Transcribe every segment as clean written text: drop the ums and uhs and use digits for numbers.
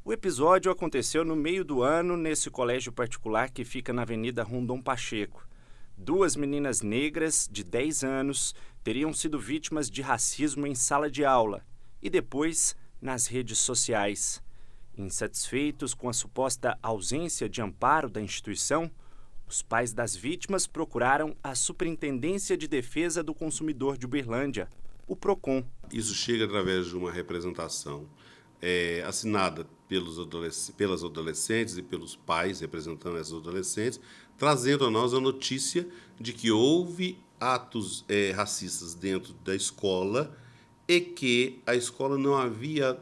O episódio aconteceu no meio do ano nesse colégio particular que fica na Avenida Rondon Pacheco. Duas meninas negras de 10 anos teriam sido vítimas de racismo em sala de aula e depois nas redes sociais. Insatisfeitos com a suposta ausência de amparo da instituição, os pais das vítimas procuraram a Superintendência de Defesa do Consumidor de Uberlândia, o PROCON. Isso chega através de uma representação assinada pelas adolescentes e pelos pais representando essas adolescentes, trazendo a nós a notícia de que houve atos racistas dentro da escola e que a escola não havia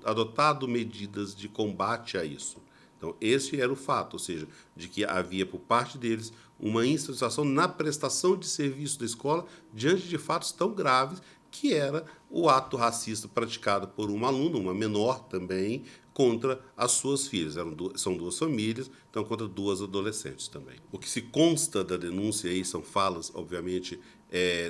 adotado medidas de combate a isso. Então, esse era o fato, ou seja, de que havia por parte deles uma insatisfação na prestação de serviço da escola diante de fatos tão graves que era o ato racista praticado por uma aluna, uma menor também, contra as suas filhas. São duas famílias, então contra duas adolescentes também. O que se consta da denúncia, aí são falas, obviamente,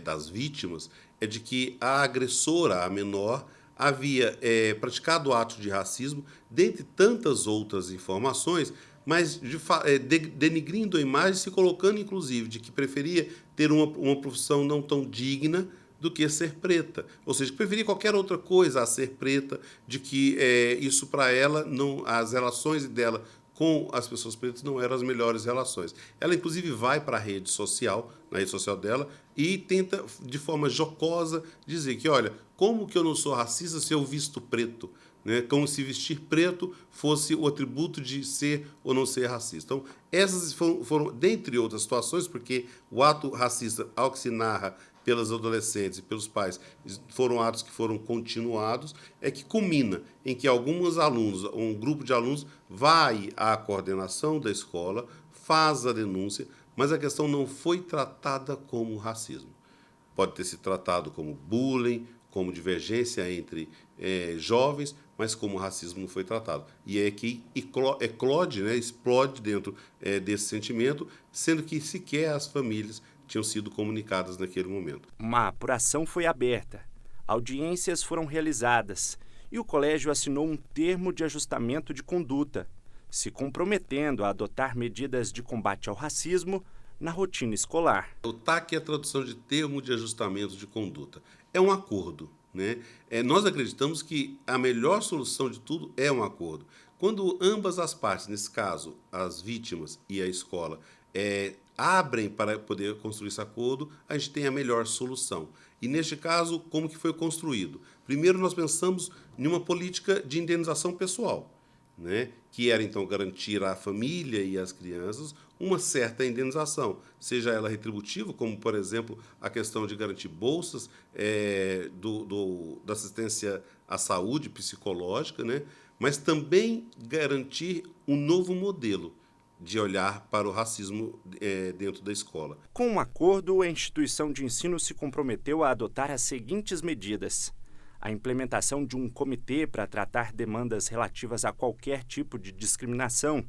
das vítimas, é de que a agressora, a menor, havia praticado o ato de racismo, dentre tantas outras informações, mas denigrindo a imagem, se colocando, inclusive, de que preferia ter uma profissão não tão digna do que ser preta. Ou seja, preferia qualquer outra coisa a ser preta, de que isso para ela, não, as relações dela com as pessoas pretas não eram as melhores relações. Ela, inclusive, vai para a rede social, na rede social dela, e tenta, de forma jocosa, dizer que, olha, como que eu não sou racista se eu visto preto? Né? Como se vestir preto fosse o atributo de ser ou não ser racista. Então, essas foram, dentre outras situações, porque o ato racista, ao que se narra pelas adolescentes e pelos pais, foram atos que foram continuados, é que culmina em que alguns alunos, um grupo de alunos, vai à coordenação da escola, faz a denúncia, mas a questão não foi tratada como racismo. Pode ter sido tratado como bullying, como divergência entre jovens, mas como racismo não foi tratado. E é que eclode, né, explode dentro desse sentimento, sendo que sequer as famílias tinham sido comunicadas naquele momento. Uma apuração foi aberta, audiências foram realizadas e o colégio assinou um termo de ajustamento de conduta, se comprometendo a adotar medidas de combate ao racismo na rotina escolar. O TAC é a tradução de termo de ajustamento de conduta. É um acordo. Né? Nós acreditamos que a melhor solução de tudo é um acordo. Quando ambas as partes, nesse caso, as vítimas e a escola, abrem para poder construir esse acordo, a gente tem a melhor solução. E, neste caso, como que foi construído? Primeiro, nós pensamos em uma política de indenização pessoal, né? Que era, então, garantir à família e às crianças uma certa indenização, seja ela retributiva, como, por exemplo, a questão de garantir bolsas da assistência à saúde psicológica, né? Mas também garantir um novo modelo de olhar para o racismo dentro da escola. Com um acordo, a instituição de ensino se comprometeu a adotar as seguintes medidas: a implementação de um comitê para tratar demandas relativas a qualquer tipo de discriminação,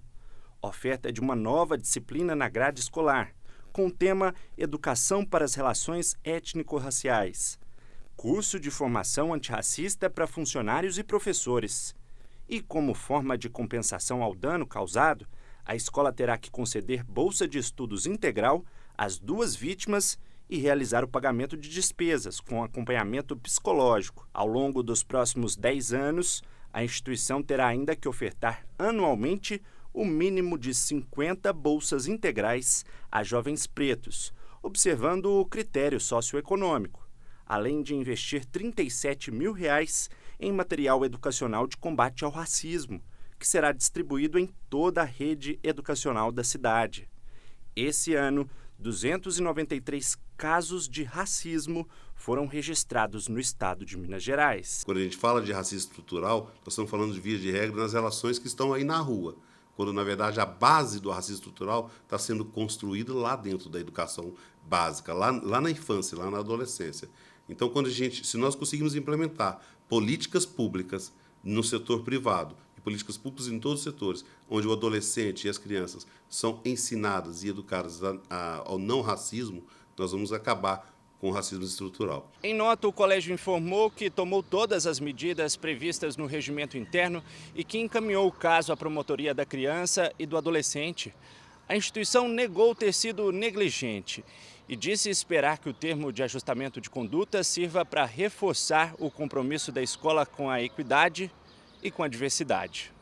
oferta de uma nova disciplina na grade escolar, com o tema Educação para as Relações Étnico-Raciais, curso de formação antirracista para funcionários e professores. E, como forma de compensação ao dano causado, a escola terá que conceder bolsa de estudos integral às duas vítimas e realizar o pagamento de despesas com acompanhamento psicológico. Ao longo dos próximos 10 anos, a instituição terá ainda que ofertar anualmente o mínimo de 50 bolsas integrais a jovens pretos, observando o critério socioeconômico, além de investir R$ 37 mil em material educacional de combate ao racismo, que será distribuído em toda a rede educacional da cidade. Esse ano, 293 casos de racismo foram registrados no estado de Minas Gerais. Quando a gente fala de racismo estrutural, nós estamos falando de via de regra nas relações que estão aí na rua, quando, na verdade, a base do racismo estrutural está sendo construída lá dentro da educação básica, lá na infância, lá na adolescência. Então, se nós conseguimos implementar políticas públicas no setor privado, políticas públicas em todos os setores, onde o adolescente e as crianças são ensinadas e educadas ao não racismo, nós vamos acabar com racismo estrutural. Em nota, o colégio informou que tomou todas as medidas previstas no regimento interno e que encaminhou o caso à promotoria da criança e do adolescente. A instituição negou ter sido negligente e disse esperar que o termo de ajustamento de conduta sirva para reforçar o compromisso da escola com a equidade e com a diversidade.